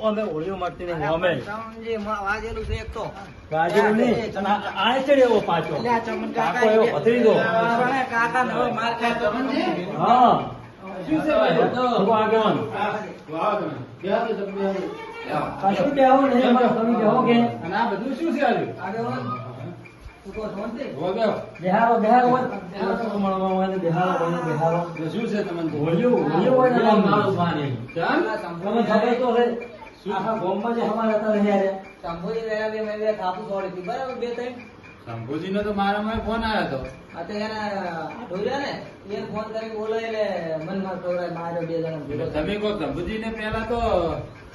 અમે ઓળીઓ મારતી નહીં અમે સમજી વાજેલું છે એક તો ગાજરું નહીં અને આ ચડે એવો પાછો કાકો એવો ભત્રીજો કાકા ને હવે માર ખાય ચમનજી હા શું છે ભાઈ તો આગેવાન કશું કહેવું નહીં પણ તમે કહો કે અને આ બધું શું છે આજે આગેવાન તું તો સમજે બેહારો મળવા હોય બેહારો શું છે તમને ઓળીઓ હોય ને મારું પાણી ચાલ તમે ખબર તો છે આખા ગામમાં જે અમારા હતા રહ્યા રે સંભોજી રહ્યા બે મેં બે કાપુ છોડી હતી બરાબર બે ત્રણ શંભુજી નો તો મારા ફોન આવ્યો હતો આ તો એના ઢોલ્યા ને એને ફોન કરી બોલો એટલે મનમાં ખવડાય માર્યો બે જણા ભેગો તમે કહો શંભુજી ને પેલા તો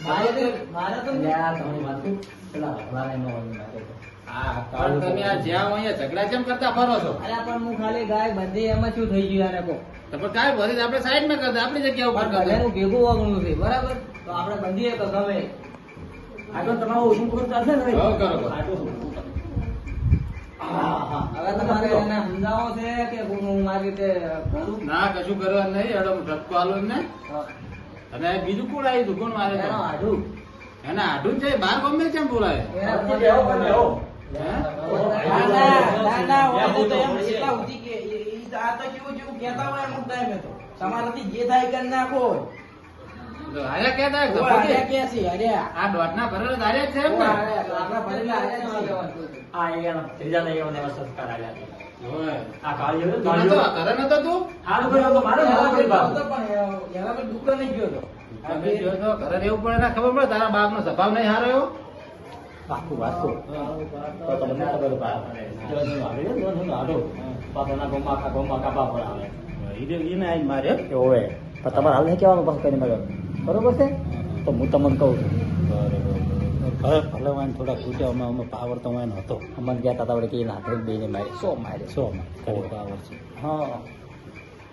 મારે તો યાર તમે વાતું પેલા હવારે નો હોય હા પણ તમે આ જ્યાં હોય અહીંયા ઝઘડા કેમ કરતા ફરો છો અરે પણ હું ખાલી ગાય બંધી એમાં શું થઈ ગયું યાર કો તો પણ કાંઈ ભરી આપણે સાઈડ માં કરતા આપણી જગ્યા ઉપર પણ બધાનું ભેગું વાગણું છે બરાબર તો આપણે બંધીએ તો ગમે આગળ તમારું ઓછું થોડું ચાલશે ને હા, કરો. હવે તમારે એને સમજાવો છે કે હું મારી રીતે કરું ના કશું કરવા નહીં એડો ધક્કો આલો ને હા. અને બીજું કોણ આવ્યું હતું કોણ મારે તો? એનો આઢું એના આઢું છે બાર ગમે કેમ બોલાય એના ફોન હે? તમારાથી જે થાય કરી નાખો તો હાર્યા ક્યાં થાય? આ દોઢના ભરેલા જ હાર્યા જ છે એમ ને? આ એના ત્રીજા નહીં એવો નવા સંસ્કાર આવ્યા છે. હોય. આ કાળિયો તું નતો? ઘરે નતો તું? હારું કર્યું તો મારે નવા કરી બાપ. દુકાન નહીં ગયો તમે જો તો ઘરે રહેવું પડે ને ખબર પડે તારા બાપ નો સ્વભાવ નહીં હારો એવો પાક્કું વાંચો. તો તમને ખબર પડે. જો જો આવે ને, જો જો આડો. પાછળના ગામમાં આખા ગામમાં કાપા પર આવે. એને આઈને મારે કે ઓવે. પણ તમારે હાલ નહીં કહેવાનું પાછું કરીને માર્યો. બરોબર છે? તો હું તમને કહું છું. ભલે ભલે વાન થોડા ખૂટ્યા અમે પાવર તો વાન હતો અમને ગયા તા આપણે કહીને હાથે બેને મારી 100 માર્યો. 100 માં ખાલી પાવર છે હા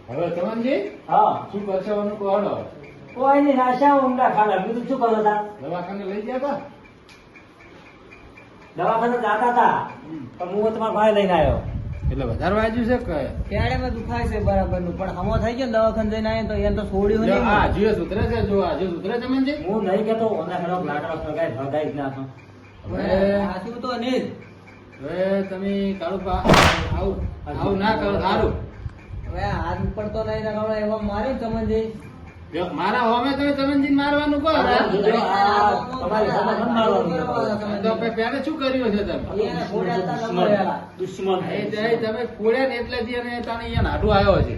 હવે ચમનજી હા શું કરશે એનું કહો હાલો. કોઈ નહીં નાશા ઊંડા ખાડા બીજું શું કરો તા દવાખાને લઈ ગયા તા દવાખાને જાતા હતા પણ હું તમારા ભાઈ લઈને આવ્યો. એટલે વધારે વાગ્યું છે કે ક્યારેમાં દુખાય છે બરાબર નું પણ હમો થઈ ગયો ને દવાખાને જઈને આવીએ તો એને તો છોડ્યું જો નહીં આ જીવે સુધરે છે જો આ જીવ સુધરે ચમનજી હું નહીં કેતો ઓના ખરો લાકડો સગાઈ જ નાખો. હાચું તો નહીં જ. હવે તમે કાળું આવું ના કરો સારું હવે હાથ પડતો નહીં ને હમણાં એવા માર્યું સમજી જો મારા હોમે તમે ચમનજી મારવાનું કહો તમારી સામે મારવાનું. તો પેલે શું કર્યું છે તમે એને ફોડ્યા હતા નંબર એલા. દુશ્મન એ તમે ફોડ્યા ને એટલે જ એને તને અહીંયા નાઢું આવ્યો છે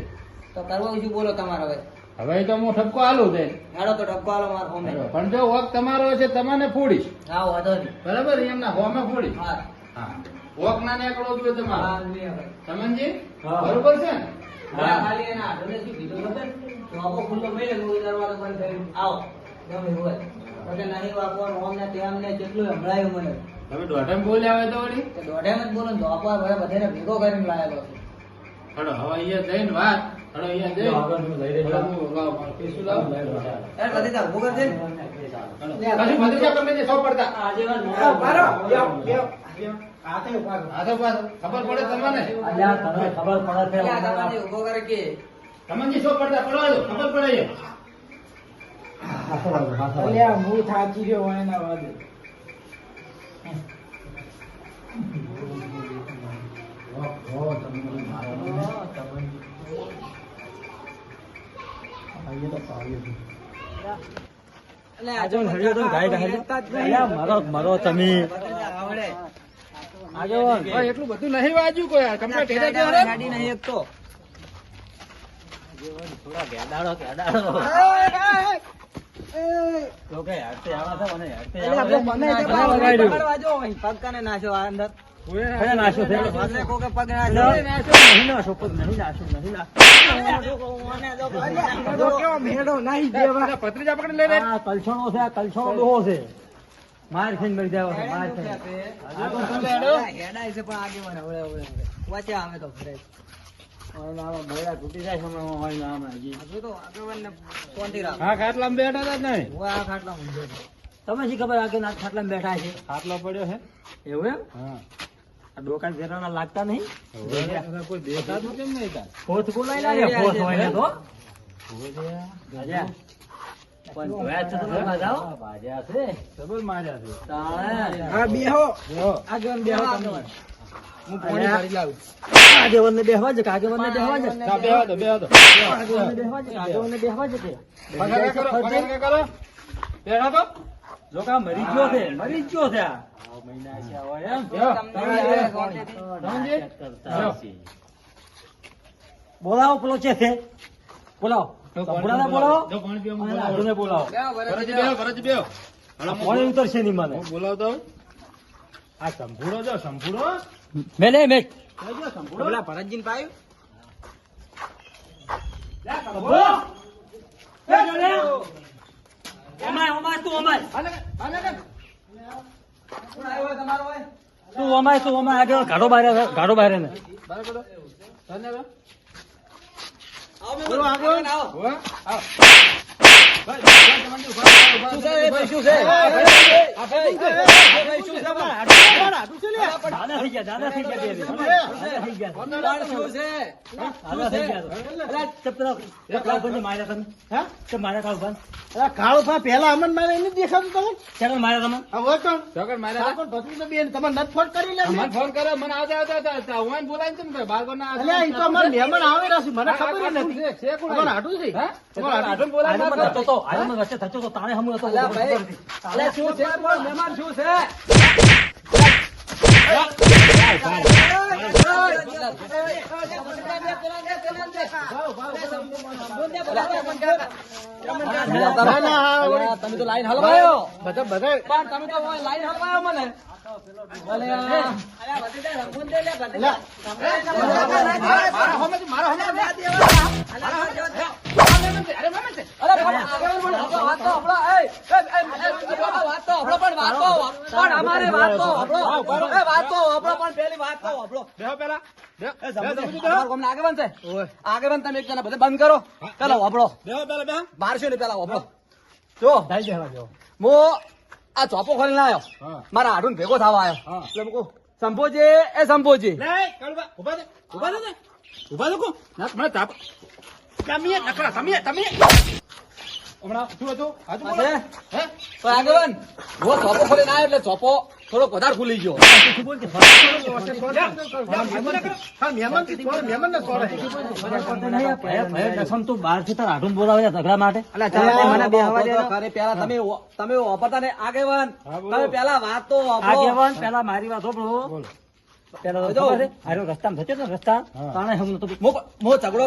તો કરવા શું બોલો તમારે હવે હવે તો હું ઠપકો આલું છે હેડો તો ડબ્બો આલો માર હોમે પણ જો વખ તમારો છે તમને ફોડીશ હા વાંધો નહીં બરાબર એમના હોમે ફોડીશ હા હા વખ ના નીકળવો જોઈએ તમારો હા નહીં હવે સમજી હા. બરોબર છે ને હા, ખાલી એના હાથને શું કીધું ખબર? તો આપો ખુલ્લો મેલે હું દરવાજો બંધ કરી આવો ગમે હોય પછી નહીં વાપરવાનું ઓમ ને તેમ ને જેટલું સંભળાયું મને તમે દોઢમ બોલ્યા હોય તો વળી તો દોઢેમ જ બોલો ને તો આપવા ભરે બધાને ભેગો કરીને લાયેલો છે હડો હવે અહીંયા જઈને વાત હડો અહીંયા જઈને આગળ હું લઈ રહ્યો. હડો હું લાવ, પીસું લાવ. યાર બધી તા ઉભો કરજે ને. કશું ભત્રીજા પર લેજે, સો પડતા આ તો પાછો ખબર પડે તમને અલ્યા તમને ખબર પડે છે ક્યાં તમારે ઉભો કરે કે તમને સો પડતા પડવા દો ખબર પડે છે. અલ્યા હું થાકી ગયો હોય ના વાદે મારો તમે આવડે આગેવાન હવે એટલું બધું નહીં વાજ્યું કોઈ આ કમ્પ્લીટ થઈ જાય છે. ગાડી નહીં એક તો થોડા ગેડાડો તો કે હાથે આવા છે મને હાથે આવા છે. પગ નાશો આ અંદર કયા નાશો છે? વાંદરે કોકે પગ નહીં નાશો નાશો પગ નહીં નાશો બધા ભત્રીજા પકડી લઈને આ કલછણો છે, આ કલછણો ડોહો છે. માર ખાઈને મરી જાય છે, માર ખાઈને. હેડાય છે પણ આગેવાન હવળે હવળે વાંચ્યા અમે તો ફરે હવે આમાં બૈરા તૂટી જાય છે હમણાં હોય ને આમાં હજી. હજુ તો આગેવાનને શાંતિ રાખ હા ખાટલામાં બેઠા હતા જ નહીં હું આ ખાટલા મૂંઝો છું. તમે શી ખબર આ કે ના ખાટલામાં બેઠા છે ખાટલો પડ્યો છે એવું એમ હા આ ડોકા ઘેરાના લાગતા નહીં કોઈ દેખાતું કેમ નહીં તાર ફોથ બોલાય લાગે ફોથ હોય ને તો રાજા પણ જોયા છે તમે બાજાઓ? ભાજ્યા છે ડબલ માર્યા છે. તાણે. હા બેહો બેહો. આગેવાન બેહો તમે હું પાણી ભરી લાવું આગેવાનને બેહવા જ કે આગેવાનને બેહવા જ ના, બેહો તો, બેહો તો. આગેવાનને બેહવા જ કે આગેવાનને બેહવા જ કે પગાર કરો, પગાર કરો. બેહો તો. જો કા મરી ગયો છે મરી ગયો છે આ મહિના છે હોય એમ બેહો. સમજી? બોલાવો પેલો છે બોલાવો સંભળાને બોલાવો જો પાણી પીવા અને બોલાવો. લાડુને બોલાવો ભરતજી બેહો, ભરતજી બેહો. હાલો, પાણી ઉતરશે નહીં મને હું બોલાવતો હોઉં. આ સંભૂળો જો, સંભૂળો. મેલે મેક કહેજો, સંભૂળો. પેલા ભરતજીને પાયું અમાય અમાય તું અમાય હાલે, હાલે, હાલે. કોણ આવ્યો હોય તમારો હોય? તું અમાય આગળ ગાડો બારે ને બરાબર કરો. ચાલને હવે. આવો બોલો, આગળ. આવો. હોવે, આવો. શું છે એ ભાઈ, શું છે? આ ભાઈ, શું છે પણ? દાદા થઈ ગયા બે દી. દાદા થઈ ગયા પણ શું છે? દાદા થઈ ગયા અલા ચપલા કાળ બંધ માર્યા તમે હા કે માર્યા કાળ બંધ કાળુભા પેલા અમન મારે એને દેખાતું તમે ચાલો માર્યા તમે હવે કોણ ચોકડ માર્યા હતા? ભત્રીજો બેન તમે નથી ફોન કરી લે મને ફોન કર્યો, મને આવતા હું બોલાવીને તમે ભાઈ બાળકોના અલ્યા ઈ તો અમારે મહેમાન આવેલા છે મને ખબર જ નથી છે કોણ તમારે હાટું છે હા? તમારે હાટું? બોલાવીને આજે થતો તો આજે મને વચ્ચે થતો તો તાણે હમું હતો અલા ભાઈ, અલા શું છે પણ? મહેમાન શું છે? ના, ના, અલા, તમે તો લાઈન હલવાયો બધા પણ તમે તો લાઈન હલવાયો મને ભલે આ. અરે પણ આગળ પણ વાત તો હંભળો. વાત તો હંભળો પણ અમારે વાત તો હંભળો. વાત તો હંભળો પણ પેલી વાત તો હંભળો. બેહો પેલા બેહો તમારા ગામના આગેવાન છે? આગેવાન તમે એક જણા બધે બંધ કરો. પેલા હંભળો. બેહો પેલા બેહો. મારશો ને પેલા હંભળો. જો દાઈ દેવા જો હું આ ચોપો ખોલીને આવ્યો. હા. મારા હાડું ભેગો થવા આવ્યો. હા. એટલે હું કહું, શંભુજી એ શંભુજી. લે કાળુબા ઉભા થા. ઉભા થા ને. ઉભા થા કો. ના મને તાપ. તમે નકરા તમે હમણાં શું હતું? હાજુ બોલો. છે? હે? તો આગેવાન હું ચોપો ખોલીને આવ્યો એટલે ચોપો થોડો વધારે ખુલી ગયો. બોલાવે ઝઘડા માટે ખરે પેલા તમે વાપરતા ને આગેવાન હા, બોલો. તમે પેલા વાત તો વાપરો. આગેવાન પેલા મારી વાત સાંભળો પેલા જો. ખબર છે? આરો રસ્તામાં થયો ને રસ્તા હા. તાણે હમ નતો હું ઝઘડો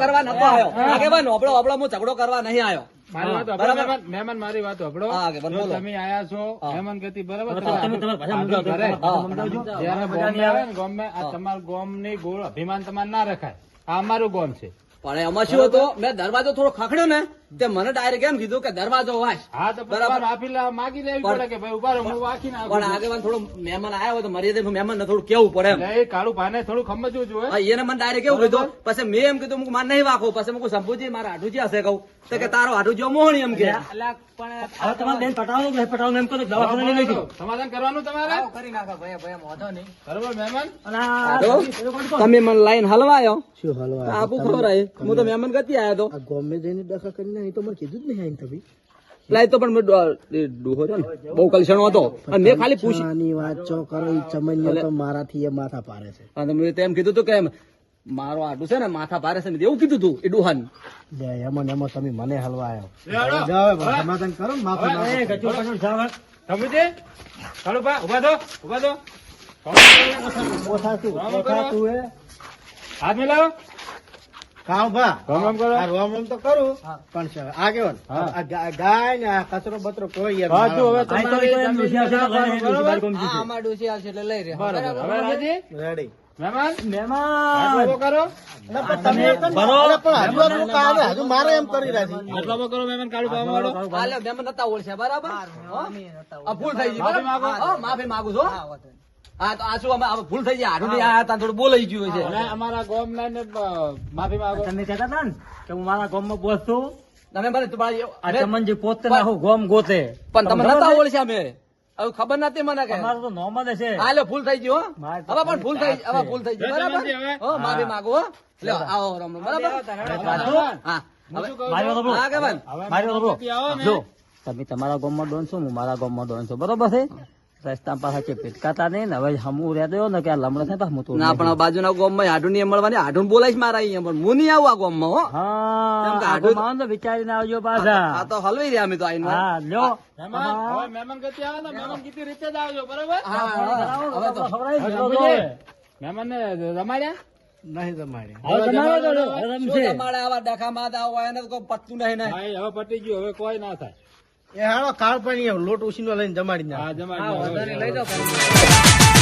કરવા નતો આવ્યો. આગેવાન વાપરો હું ઝઘડો કરવા નહીં આવ્યો. મારી વાત બરાબર. બરાબર. મહેમાન મારી વાત સાંભળો. હા, કે બોલો. જો તમે આયા છો હા. મહેમાન ગતિ બરાબર. તમે તમારા ભાષા આગળ સમજાવજો. ઘરે. હા. સમજાવજો. જ્યારે મજા નહીં ગોમ આવે આવે ને ગોમમાં આ હા. તમારું ગોમની ગોળ અભિમાન તમારે ના રખાય. આ અમારું ગોમ છે. પણ એમાં શું હતું, મેં દરવાજો થોડો ખખડ્યો ને તે મને ડાયરેક્ટ એમ કીધું કે દરવાજો વાંચ. હા તો બરાબર. બરાબર માફી માગી લેવી પણ- પડે કે ભાઈ ઉભા રહો હું વાંચીને આપું પણ છું. આગેવાન થોડું મહેમાન આવ્યા હોય તો મર્યાદા મહેમાન ને થોડું કેવું પડે એમ. એટલે એ કાળુ ભાઈને થોડું સમજવું જોઈએ. હા, એને મને ડાયરેક્ટ કેવું કીધું, પછી મેં એમ કીધું હું મારે નહીં વાંખું, પછી હું શંભુજી મારા હાડુજી હશે કહું તો કે તારો હાડુજી મોહણી એમ કે હવે તમારે બેન પટાવવાનું કે પટાવવાનું એમ કરો દવાખાને લઈ લેજો સમાધાન કરવાનું તમારે કરી નાખો ભાઈ ભાઈ વાંધો નહીં. બરોબર મહેમાન. અને આ તમે મને લાઈન હલવાયો શું હલવા આપું ખબર આવે હું તો મહેમાન ગતિ આવ્યો તો આ ગોમે જઈને ડખા કરીને અહીં તો મને કીધું જ નહીં આઈને તમે લાઈ તો પણ મેં ડોહો રહ્યો ને બહુ કલશણો હતો અને મેં ખાલી પૂછ્યું. આની વાત ચો કરો ઈ ચમનિયો તો મારાથી એ માથા પારે છે અને મેં તેમ કીધું હતું કે મારો આડું છે ને માથા ભારે છે ને એવું કીધું હતું એ ડોહાન. લે એમાં ને એમાં તમે મને હલવાયો લેવડો. જાઓ હવે સમાધાન કરો ને માફી હવે, માંગો. એ ગચો પાછળ જાવ સમજે કાળુભા ઉભા થો ઉભા થો. ઓછા તું, રામ ઓછા કરો. તું એ હાથ મિલાવો. કાં ભા રામ રામ કરો. આ રોમ રોમ તો કરું પણ છે આગેવાન હા. આ ગાય ને આ કચરો બચરો કોઈ યાર હા, જો હવે આ તો તમારી એમ જમીન ડોશી આવશે તો લઈને બરોબર? ડોશી બારી કોમ જશે. આમાં ડોસી આવશે એટલે લઈ રહ્યા. બરોબર. હવે રાજી રેડી મહેમાન મહેમાન આટલો કરો. તમે બરો. અરે પણ હજુ આ લોકો આવે, હજુ મારે એમ કરી રહ્યા છે આટલામાં કરો મહેમાન કાળુભા વાળો. હાલે, મહેમાન નતા ઓળખ્યા બરાબર. આ ભૂલ થઈ ગઈ માફી બરાબર? માંગો. હા, માફી માંગુ છું હો. હા તો આ શું અમે આ ભૂલ થઈ ગઈ હાડું નહીં આયા હતા થોડું બોલાઈ ગયું છે. અને અમારા ગોમ ને માફી માંગો. તમે કહેતા હતા ને કે હું મારા ગામમાં બોસ છું તમે મને તમારી આ ચમનજી પોતે ના હું ગામ ગોતે પણ તમે તમને નતા ખબર છે? ઓળખ્યા મેં હવે ખબર નથી મને કે તમારું તો નોમ જ હશે હાલે ભૂલ થઈ ગઈ હો મારે તો હવે પણ ભૂલ થઈ હવે ભૂલ થઈ ગઈ જય બરાબર જયંતિ હવે. હો માફી માંગુ હો લ્યો આવો રામ રામ બરાબર મહેમાન. હા હું શું કહું મારી વાત છું? સાંભળો. હા કે ભાઈ? હવે મારી વાત સાંભળો. મારાથી આવો ને. જો તમે તમારા ગામમાં ડોન છો હું મારા ગામમાં ડોન છું બરોબર છે રસ્તા પાસે કે પેટકાતા નહીં ને હવે હમું રહેતો ને કે આ લમડે છે હું તો ના પણ આ બાજુના ગામમાં હાડું નહીં મળવાની હાડું બોલાઈશ મારા અહીંયા પણ હું નહીં આવું આ ગામમાં હો કેમ કે હા આટલું- આગળ તો વિચારીને આવજો પાછા આ તો હલવાઈ રહ્યા અમે તો આઈને હા લ્યો મહેમાન હવે મહેમાન ગતિ આવે ને મહેમાન ગતિ રીતે જ આવજો બરોબર હવે તો મહેમાન ને રમાડ્યા નહીં તમારે હવે તમારો તો શું રમશે તમારે આવા ડખામાં તો આવો એને તો કોઈ પતતું નહીં ને ભાઈ હવે પટી ગયું હવે કોઈ ના થાય એ હાલો કાળ પાણી લોટ ઉછીનો લઈને જમાડી નાખો. હા હા જમાડી વધારે દો. લઈ જાઓ